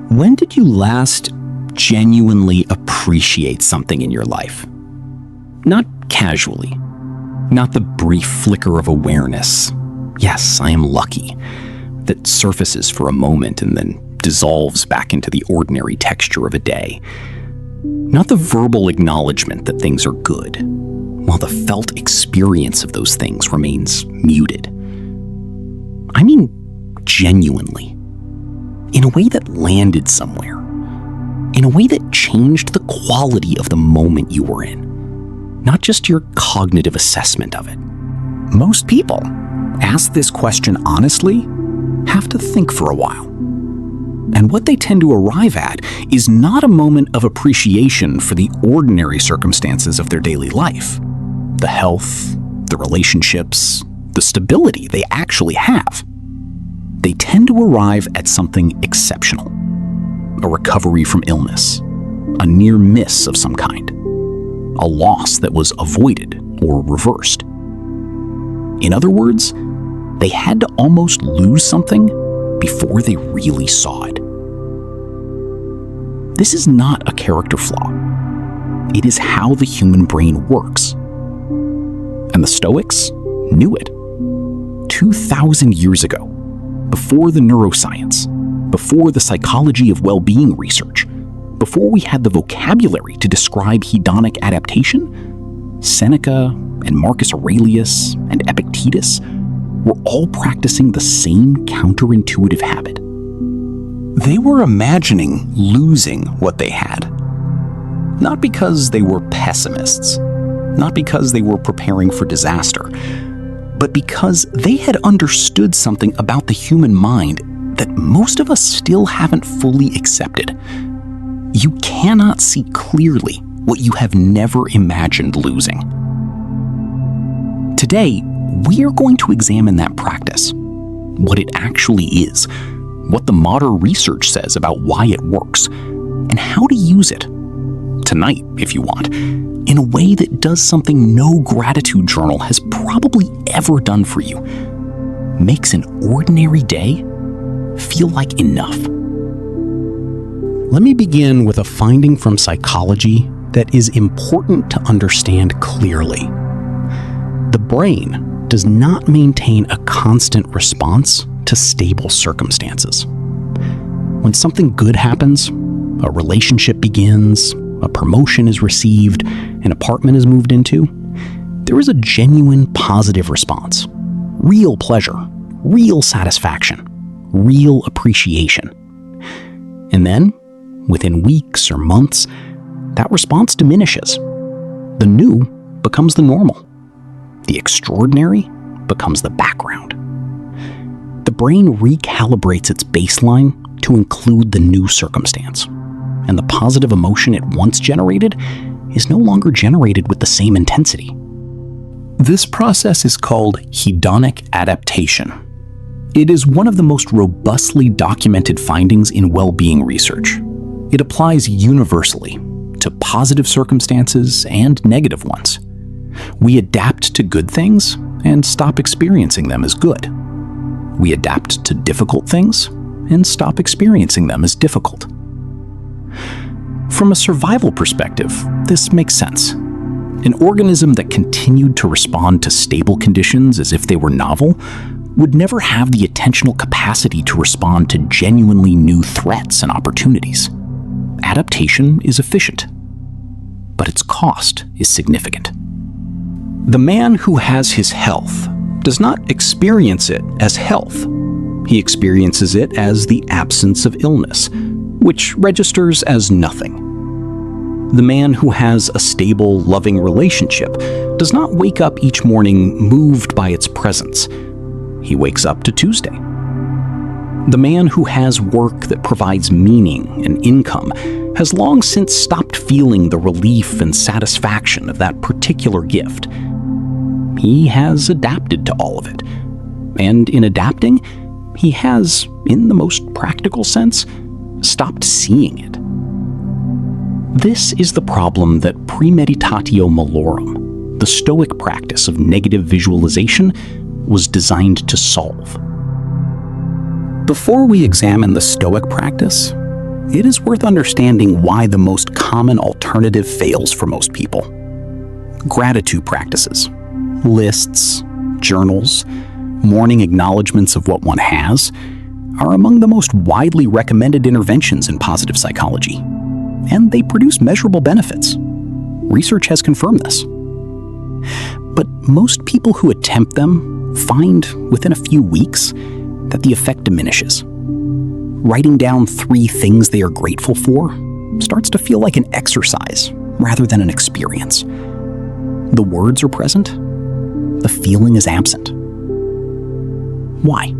When did you last genuinely appreciate something in your life? Not casually, not the brief flicker of awareness. Yes, I am lucky. That surfaces for a moment and then dissolves back into the ordinary texture of a day. Not the verbal acknowledgement that things are good, while the felt experience of those things remains muted. I mean genuinely. In a way that landed somewhere. In a way that changed the quality of the moment you were in. Not just your cognitive assessment of it. Most people, ask this question honestly, have to think for a while. And what they tend to arrive at is not a moment of appreciation for the ordinary circumstances of their daily life. The health, the relationships, the stability they actually have. They tend to arrive at something exceptional. A recovery from illness. A near miss of some kind. A loss that was avoided or reversed. In other words, they had to almost lose something before they really saw it. This is not a character flaw. It is how the human brain works. And the Stoics knew it. 2,000 years ago, before the neuroscience, before the psychology of well-being research, before we had the vocabulary to describe hedonic adaptation, Seneca and Marcus Aurelius and Epictetus were all practicing the same counterintuitive habit. They were imagining losing what they had. Not because they were pessimists, not because they were preparing for disaster, but because they had understood something about the human mind that most of us still haven't fully accepted. You cannot see clearly what you have never imagined losing. Today, we are going to examine that practice, what it actually is, what the modern research says about why it works, and how to use it, tonight if you want, in a way that does something no gratitude journal has probably ever done for you. Makes an ordinary day feel like enough. Let me begin with a finding from psychology that is important to understand clearly. The brain does not maintain a constant response to stable circumstances. When something good happens, a relationship begins, a promotion is received, an apartment is moved into, there is a genuine positive response. Real pleasure, real satisfaction, real appreciation. And then, within weeks or months, that response diminishes. The new becomes the normal. The extraordinary becomes the background. The brain recalibrates its baseline to include the new circumstance, and the positive emotion it once generated is no longer generated with the same intensity. This process is called hedonic adaptation. It is one of the most robustly documented findings in well-being research. It applies universally to positive circumstances and negative ones. We adapt to good things and stop experiencing them as good. We adapt to difficult things and stop experiencing them as difficult. From a survival perspective, this makes sense. An organism that continued to respond to stable conditions as if they were novel would never have the attentional capacity to respond to genuinely new threats and opportunities. Adaptation is efficient, but its cost is significant. The man who has his health does not experience it as health. He experiences it as the absence of illness, which registers as nothing. The man who has a stable, loving relationship does not wake up each morning moved by its presence. He wakes up to Tuesday. The man who has work that provides meaning and income has long since stopped feeling the relief and satisfaction of that particular gift. He has adapted to all of it. And in adapting, he has, in the most practical sense, stopped seeing it. This is the problem that Premeditatio Malorum, the Stoic practice of negative visualization, was designed to solve. Before we examine the Stoic practice, it is worth understanding why the most common alternative fails for most people. Gratitude practices, lists, journals, morning acknowledgments of what one has, are among the most widely recommended interventions in positive psychology, and they produce measurable benefits. Research has confirmed this. But most people who attempt them find within a few weeks that the effect diminishes. Writing down 3 things they are grateful for starts to feel like an exercise rather than an experience. The words are present, the feeling is absent. Why?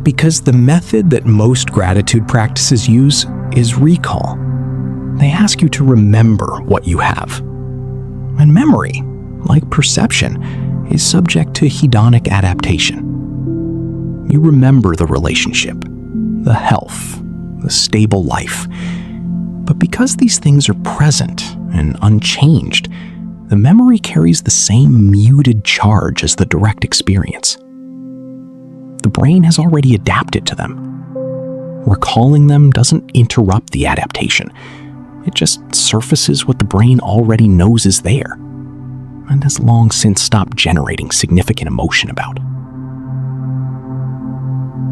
Because the method that most gratitude practices use is recall. They ask you to remember what you have. And memory, like perception, is subject to hedonic adaptation. You remember the relationship, the health, the stable life. But because these things are present and unchanged, the memory carries the same muted charge as the direct experience. The brain has already adapted to them. Recalling them doesn't interrupt the adaptation. It just surfaces what the brain already knows is there, and has long since stopped generating significant emotion about.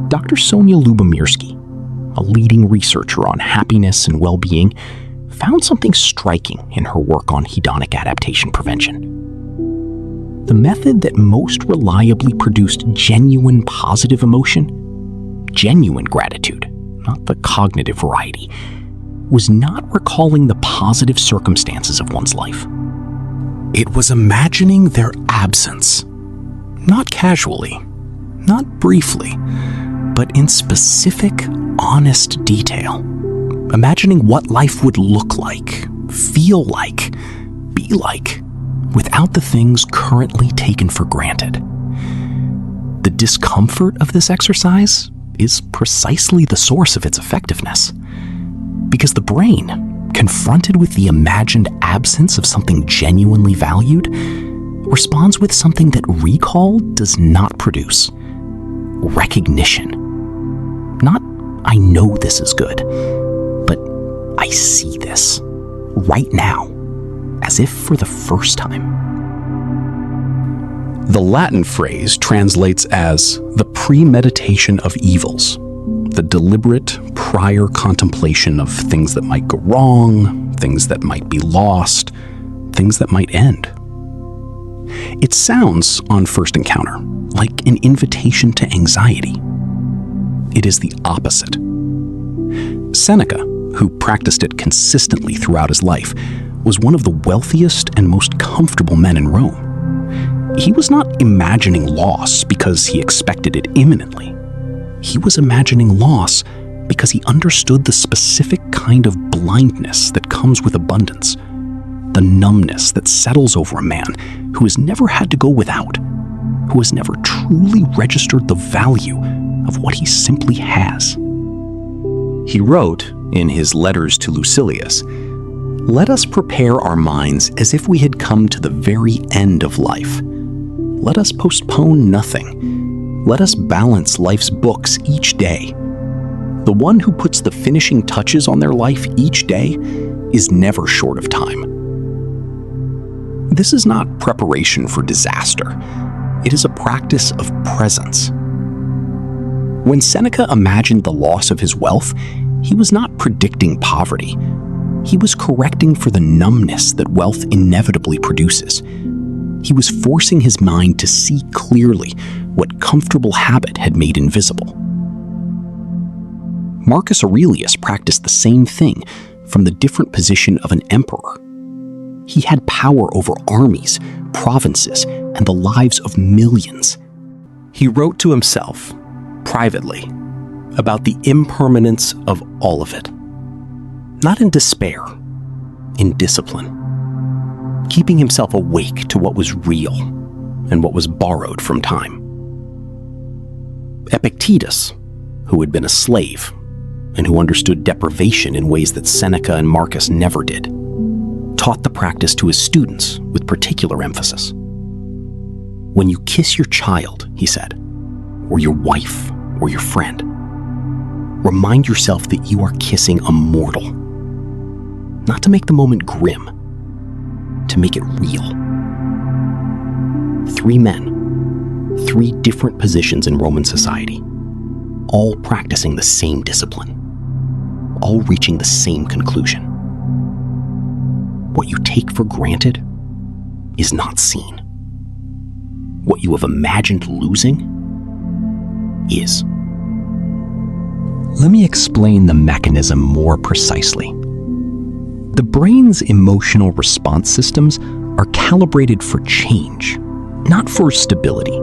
Dr. Sonia Lubomirsky, a leading researcher on happiness and well-being, found something striking in her work on hedonic adaptation prevention. The method that most reliably produced genuine positive emotion, genuine gratitude, not the cognitive variety, was not recalling the positive circumstances of one's life. It was imagining their absence, not casually, not briefly, but in specific, honest detail. Imagining what life would look like, feel like, be like, without the things currently taken for granted. The discomfort of this exercise is precisely the source of its effectiveness. Because the brain, confronted with the imagined absence of something genuinely valued, responds with something that recall does not produce: recognition. Not, I know this is good, but I see this right now, as if for the first time. The Latin phrase translates as the premeditation of evils, the deliberate prior contemplation of things that might go wrong, things that might be lost, things that might end. It sounds, on first encounter, like an invitation to anxiety. It is the opposite. Seneca, who practiced it consistently throughout his life, was one of the wealthiest and most comfortable men in Rome. He was not imagining loss because he expected it imminently. He was imagining loss because he understood the specific kind of blindness that comes with abundance, the numbness that settles over a man who has never had to go without, who has never truly registered the value of what he simply has. He wrote in his letters to Lucilius, "Let us prepare our minds as if we had come to the very end of life. Let us postpone nothing. Let us balance life's books each day. The one who puts the finishing touches on their life each day is never short of time." This is not preparation for disaster. It is a practice of presence. When Seneca imagined the loss of his wealth, he was not predicting poverty. He was correcting for the numbness that wealth inevitably produces. He was forcing his mind to see clearly what comfortable habit had made invisible. Marcus Aurelius practiced the same thing from the different position of an emperor. He had power over armies, provinces, and the lives of millions. He wrote to himself, privately, about the impermanence of all of it. Not in despair, in discipline. Keeping himself awake to what was real and what was borrowed from time. Epictetus, who had been a slave and who understood deprivation in ways that Seneca and Marcus never did, taught the practice to his students with particular emphasis. When you kiss your child, he said, or your wife, or your friend, Remind yourself that you are kissing a mortal. Not to make the moment grim, to make it real. 3 men, 3 different positions in Roman society, all practicing the same discipline, all reaching the same conclusion. What you take for granted is not seen. What you have imagined losing is. Let me explain the mechanism more precisely. The brain's emotional response systems are calibrated for change, not for stability.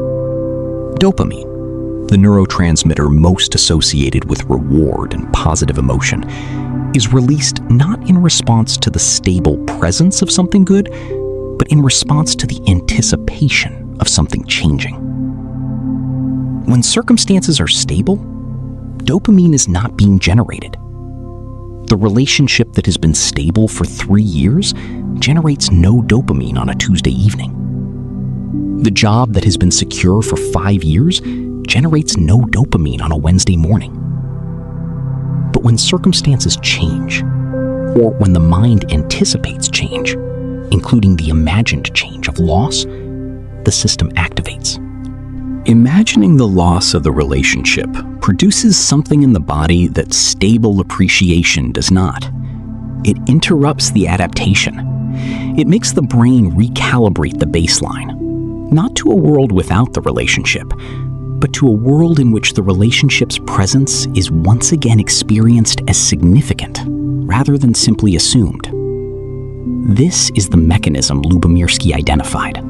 Dopamine, the neurotransmitter most associated with reward and positive emotion, is released not in response to the stable presence of something good, but in response to the anticipation of something changing. When circumstances are stable, dopamine is not being generated. The relationship that has been stable for 3 years generates no dopamine on a Tuesday evening. The job that has been secure for 5 years generates no dopamine on a Wednesday morning. But when circumstances change, or when the mind anticipates change, including the imagined change of loss, the system activates. Imagining the loss of the relationship produces something in the body that stable appreciation does not. It interrupts the adaptation. It makes the brain recalibrate the baseline, not to a world without the relationship, but to a world in which the relationship's presence is once again experienced as significant, rather than simply assumed. This is the mechanism Lubomirski identified.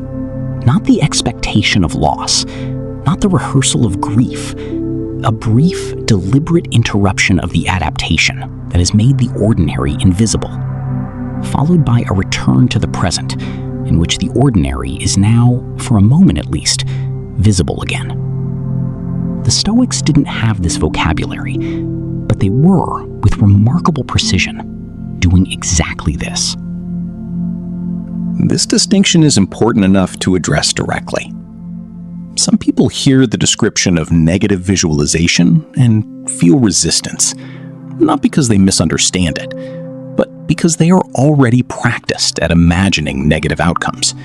Not the expectation of loss, not the rehearsal of grief, a brief, deliberate interruption of the adaptation that has made the ordinary invisible, followed by a return to the present, in which the ordinary is now, for a moment at least, visible again. The Stoics didn't have this vocabulary, but they were, with remarkable precision, doing exactly this. This distinction is important enough to address directly. Some people hear the description of negative visualization and feel resistance, not because they misunderstand it, but because they are already practiced at imagining negative outcomes,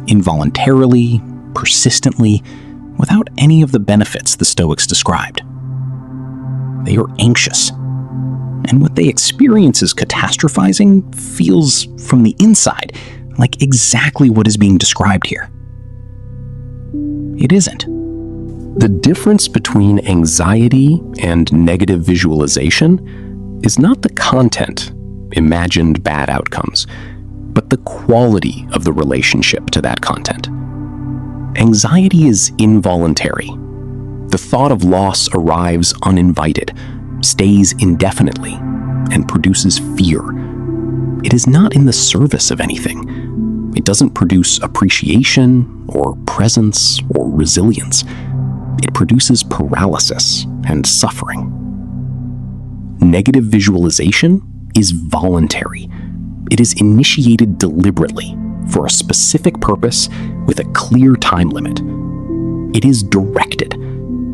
involuntarily, persistently, without any of the benefits the Stoics described. They are anxious, and what they experience as catastrophizing feels, from the inside, like exactly what is being described here. It isn't. The difference between anxiety and negative visualization is not the content, imagined bad outcomes, but the quality of the relationship to that content. Anxiety is involuntary. The thought of loss arrives uninvited, stays indefinitely, and produces fear. It is not in the service of anything. It doesn't produce appreciation or presence or resilience. It produces paralysis and suffering. Negative visualization is voluntary. It is initiated deliberately for a specific purpose with a clear time limit. It is directed.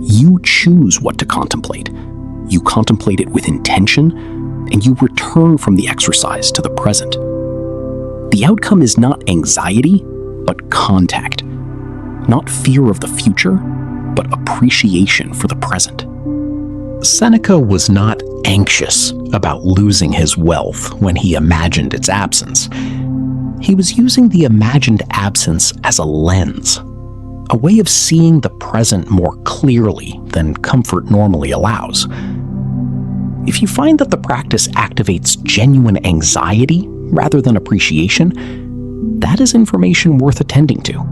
You choose what to contemplate. You contemplate it with intention, and you return from the exercise to the present. The outcome is not anxiety, but contact. Not fear of the future, but appreciation for the present. Seneca was not anxious about losing his wealth when he imagined its absence. He was using the imagined absence as a lens, a way of seeing the present more clearly than comfort normally allows. If you find that the practice activates genuine anxiety rather than appreciation, that is information worth attending to.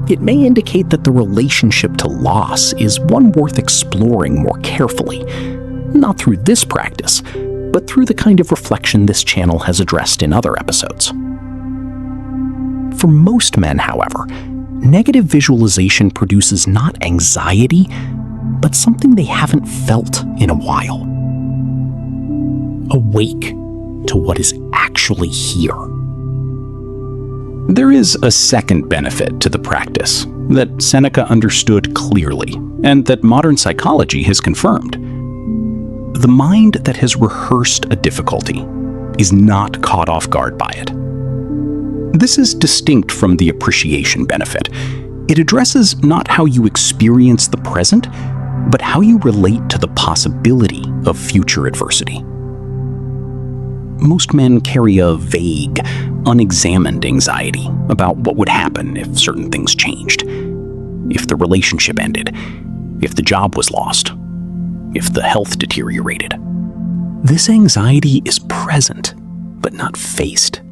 It may indicate that the relationship to loss is one worth exploring more carefully, not through this practice, but through the kind of reflection this channel has addressed in other episodes. For most men, however, negative visualization produces not anxiety, but something they haven't felt in a while. Awake to what is actually here. There is a second benefit to the practice that Seneca understood clearly and that modern psychology has confirmed. The mind that has rehearsed a difficulty is not caught off guard by it. This is distinct from the appreciation benefit. It addresses not how you experience the present, but how you relate to the possibility of future adversity. Most men carry a vague, unexamined anxiety about what would happen if certain things changed, if the relationship ended, if the job was lost, if the health deteriorated. This anxiety is present, but not faced.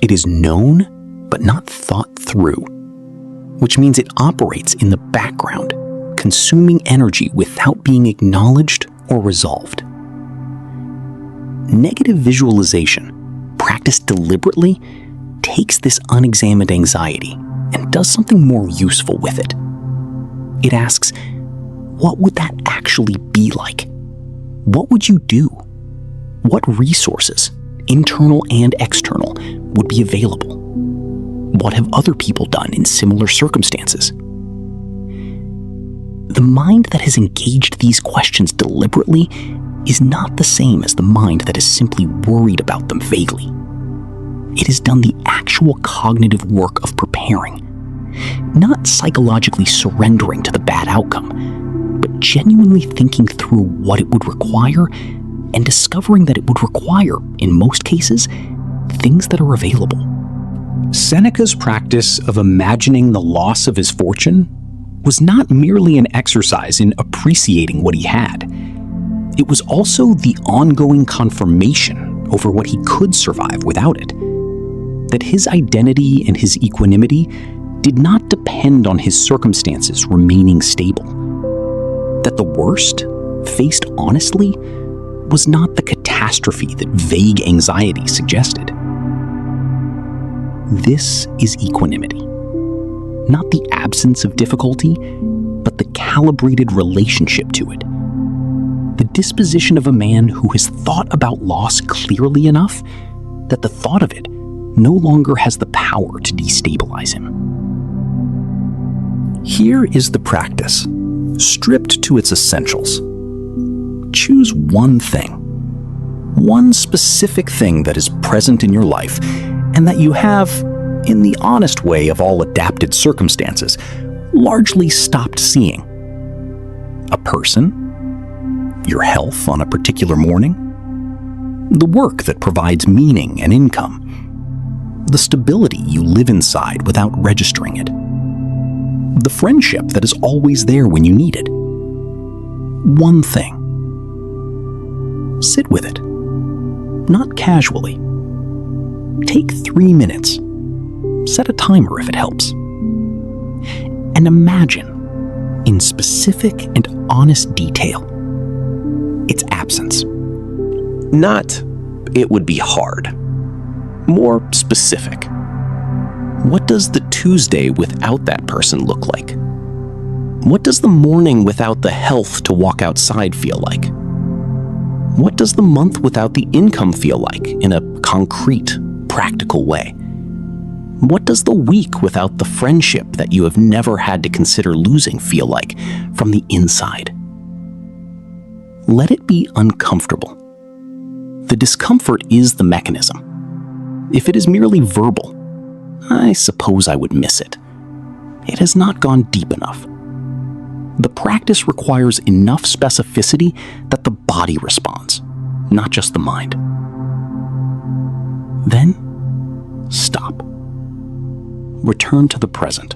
It is known, but not thought through, which means it operates in the background, consuming energy without being acknowledged or resolved. Negative visualization, practiced deliberately, takes this unexamined anxiety and does something more useful with it. It asks, what would that actually be like? What would you do? What resources, internal and external, would be available? What have other people done in similar circumstances? The mind that has engaged these questions deliberately is not the same as the mind that is simply worried about them vaguely. It has done the actual cognitive work of preparing, not psychologically surrendering to the bad outcome, but genuinely thinking through what it would require and discovering that it would require, in most cases, things that are available. Seneca's practice of imagining the loss of his fortune was not merely an exercise in appreciating what he had. It was also the ongoing confirmation over what he could survive without it. That his identity and his equanimity did not depend on his circumstances remaining stable. That the worst, faced honestly, was not the catastrophe that vague anxiety suggested. This is equanimity. Not the absence of difficulty, but the calibrated relationship to it. The disposition of a man who has thought about loss clearly enough that the thought of it no longer has the power to destabilize him. Here is the practice, stripped to its essentials. Choose one thing, one specific thing that is present in your life and that you have, in the honest way of all adapted circumstances, largely stopped seeing. A person, your health on a particular morning, the work that provides meaning and income, the stability you live inside without registering it, the friendship that is always there when you need it. One thing. Sit with it, not casually. Take 3 minutes. Set a timer if it helps. And imagine, in specific and honest detail, its absence. Not, it would be hard. More specific. What does the Tuesday without that person look like? What does the morning without the health to walk outside feel like? What does the month without the income feel like in a concrete, practical way? What does the week without the friendship that you have never had to consider losing feel like from the inside? Let it be uncomfortable. The discomfort is the mechanism. If it is merely verbal, I suppose I would miss it. It has not gone deep enough. The practice requires enough specificity that the body responds, not just the mind. Then, stop. Return to the present.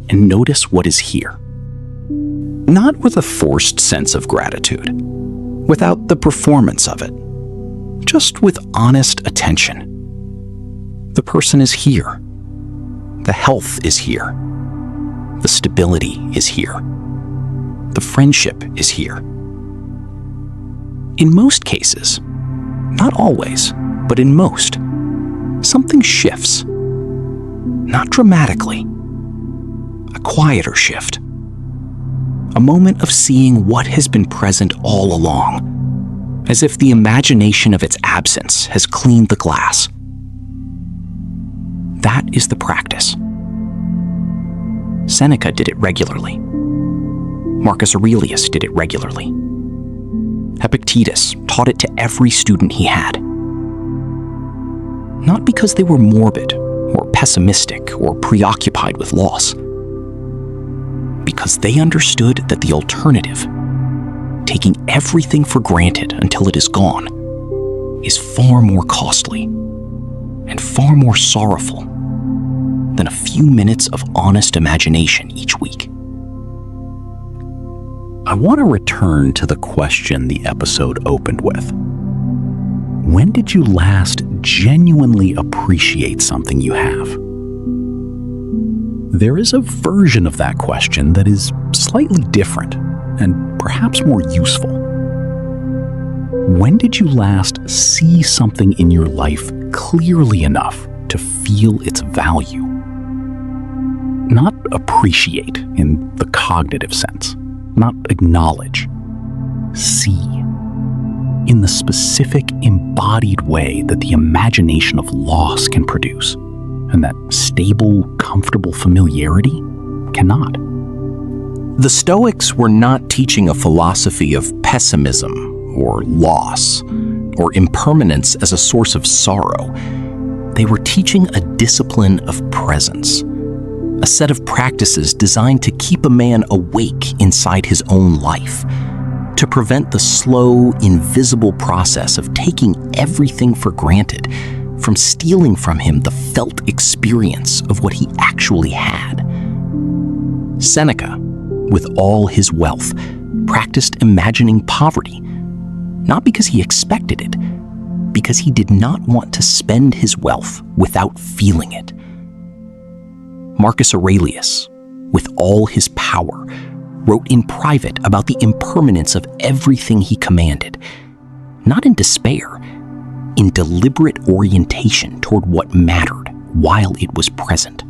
And notice what is here. Not with a forced sense of gratitude, without the performance of it, just with honest attention. The person is here. The health is here. The stability is here. The friendship is here. In most cases, not always, but in most, something shifts. Not dramatically. A quieter shift. A moment of seeing what has been present all along, as if the imagination of its absence has cleaned the glass. That is the practice. Seneca did it regularly. Marcus Aurelius did it regularly. Epictetus taught it to every student he had. Not because they were morbid or pessimistic or preoccupied with loss, because they understood that the alternative, taking everything for granted until it is gone, is far more costly and far more sorrowful than a few minutes of honest imagination each week. I want to return to the question the episode opened with. When did you last genuinely appreciate something you have? There is a version of that question that is slightly different and perhaps more useful. When did you last see something in your life clearly enough to feel its value? Not appreciate in the cognitive sense, not acknowledge. See. In the specific embodied way that the imagination of loss can produce, and that stable, comfortable familiarity cannot. The Stoics were not teaching a philosophy of pessimism or loss or impermanence as a source of sorrow. They were teaching a discipline of presence, a set of practices designed to keep a man awake inside his own life, to prevent the slow, invisible process of taking everything for granted from stealing from him the felt experience of what he actually had. Seneca, with all his wealth, practiced imagining poverty, not because he expected it, because he did not want to spend his wealth without feeling it. Marcus Aurelius, with all his power, wrote in private about the impermanence of everything he commanded, not in despair, in deliberate orientation toward what mattered while it was present.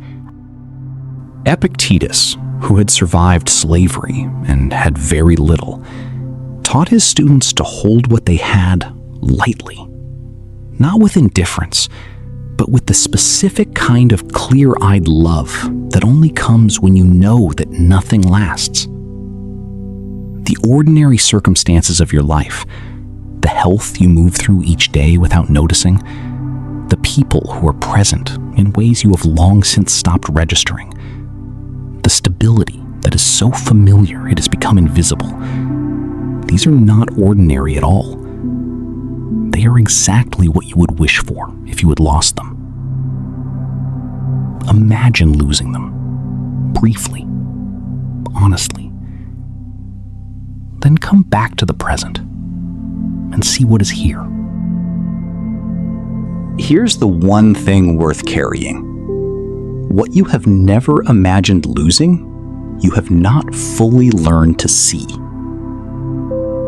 Epictetus, who had survived slavery and had very little, taught his students to hold what they had lightly, not with indifference, but with the specific kind of clear-eyed love that only comes when you know that nothing lasts. The ordinary circumstances of your life, the health you move through each day without noticing, the people who are present in ways you have long since stopped registering, the stability that is so familiar it has become invisible. These are not ordinary at all. They are exactly what you would wish for if you had lost them. Imagine losing them, briefly, honestly. Then come back to the present and see what is here. Here's the one thing worth carrying. What you have never imagined losing, you have not fully learned to see.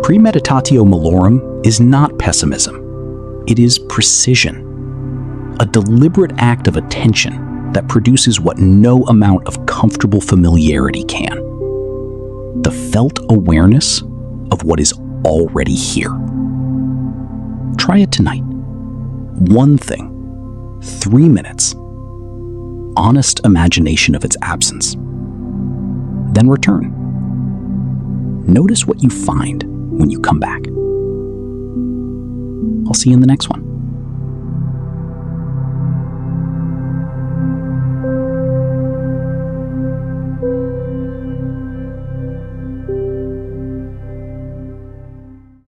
Premeditatio Malorum is not pessimism. It is precision, a deliberate act of attention that produces what no amount of comfortable familiarity can. The felt awareness of what is already here. Try it tonight. One thing, 3 minutes, honest imagination of its absence. Then return. Notice what you find when you come back. I'll see you in the next one.